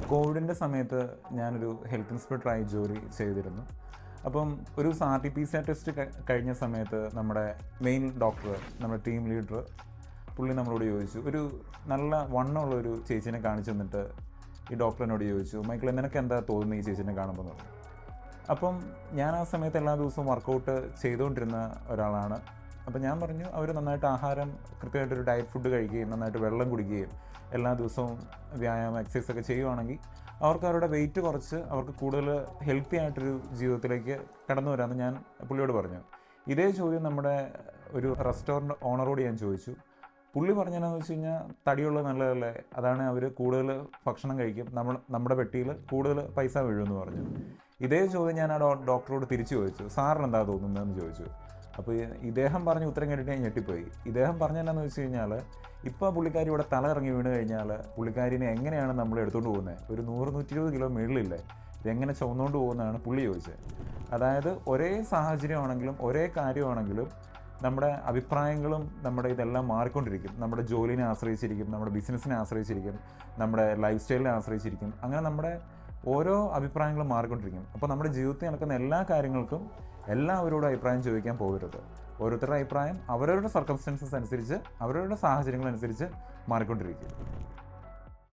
കോവിഡിൻ്റെ സമയത്ത് ഞാനൊരു ഹെൽത്ത് ഇൻസ്പെക്ടറായി ജോലി ചെയ്തിരുന്നു. അപ്പം ഒരു RT-PCR ടെസ്റ്റ് കഴിഞ്ഞ സമയത്ത് നമ്മുടെ മെയിൻ ഡോക്ടർ, നമ്മുടെ ടീം ലീഡർ, പുള്ളി നമ്മളോട് ചോദിച്ചു, ഒരു നല്ല വണ്ണമുള്ളൊരു ചേച്ചീനെ കാണിച്ചു തന്നിട്ട് ഈ ഡോക്ടർ എന്നോട് ചോദിച്ചു, മൈക്കിൾ നിനക്ക് എന്താ തോന്നുന്നു ഈ ചേച്ചീനെ കാണുമ്പോൾ എന്ന് പറഞ്ഞു. അപ്പം ഞാൻ ആ സമയത്ത് എല്ലാ ദിവസവും വർക്കൗട്ട് ചെയ്തുകൊണ്ടിരുന്ന ഒരാളാണ്. അപ്പം ഞാൻ പറഞ്ഞു, അവർ നന്നായിട്ട് ആഹാരം, കൃത്യമായിട്ടൊരു ഡയറ്റ് ഫുഡ് കഴിക്കുകയും നന്നായിട്ട് വെള്ളം കുടിക്കുകയും എല്ലാ ദിവസവും വ്യായാമം, എക്സസൈസൊക്കെ ചെയ്യുവാണെങ്കിൽ അവർക്ക് അവരുടെ വെയിറ്റ് കുറച്ച് അവർക്ക് കൂടുതൽ ഹെൽത്തി ആയിട്ടൊരു ജീവിതത്തിലേക്ക് കടന്നു വരാമെന്ന് ഞാൻ പുള്ളിയോട് പറഞ്ഞു. ഇതേ ചോദ്യം നമ്മുടെ ഒരു റെസ്റ്റോറൻറ്റ് ഓണറോട് ഞാൻ ചോദിച്ചു. പുള്ളി പറഞ്ഞതെന്ന് വെച്ച് കഴിഞ്ഞാൽ, തടിയുള്ളത് നല്ലതല്ലേ, അതാണ് അവർ കൂടുതൽ ഭക്ഷണം കഴിക്കും, നമ്മുടെ പെട്ടിയിൽ കൂടുതൽ പൈസ വീഴുമെന്ന് പറഞ്ഞു. ഇതേ ചോദ്യം ഞാൻ ആ ഡോക്ടറോട് തിരിച്ചു ചോദിച്ചു, സാറിന് എന്താ തോന്നുന്നതെന്ന് ചോദിച്ചു. അപ്പോൾ ഇദ്ദേഹം പറഞ്ഞ ഉത്തരം കേട്ടിട്ട് ഞാൻ ഞെട്ടിപ്പോയി. ഇദ്ദേഹം പറഞ്ഞതെന്നു വെച്ച് കഴിഞ്ഞാൽ, ഇപ്പോൾ പുള്ളിക്കാരി ഇവിടെ തല ഇറങ്ങി വീണ് കഴിഞ്ഞാൽ പുള്ളിക്കാരിനെ എങ്ങനെയാണ് നമ്മൾ എടുത്തുകൊണ്ട് പോകുന്നത്, ഒരു 100-120 കിലോ മുകളിലില്ലേ, ഇതെങ്ങനെ ചുമന്നുകൊണ്ട് പോകുന്നതാണ് പുള്ളി ചോദിച്ചത്. അതായത് ഒരേ സാഹചര്യമാണെങ്കിലും ഒരേ കാര്യമാണെങ്കിലും നമ്മുടെ അഭിപ്രായങ്ങളും നമ്മുടെ ഇതെല്ലാം മാറിക്കൊണ്ടിരിക്കും. നമ്മുടെ ജോലിനെ ആശ്രയിച്ചിരിക്കും, നമ്മുടെ ബിസിനസ്സിനെ ആശ്രയിച്ചിരിക്കും, നമ്മുടെ ലൈഫ് സ്റ്റൈലിനെ ആശ്രയിച്ചിരിക്കും. അങ്ങനെ നമ്മുടെ ഓരോ അഭിപ്രായങ്ങളും മാറിക്കൊണ്ടിരിക്കും. അപ്പോൾ നമ്മുടെ ജീവിതത്തിൽ നടക്കുന്ന എല്ലാ കാര്യങ്ങൾക്കും എല്ലാവരോടും അഭിപ്രായം ചോദിക്കാൻ പോകരുത്. ഓരോരുത്തരുടെ അഭിപ്രായം അവരവരുടെ സർക്കംസ്റ്റൻസസ് അനുസരിച്ച്, അവരവരുടെ സാഹചര്യങ്ങളനുസരിച്ച് മാറിക്കൊണ്ടിരിക്കും.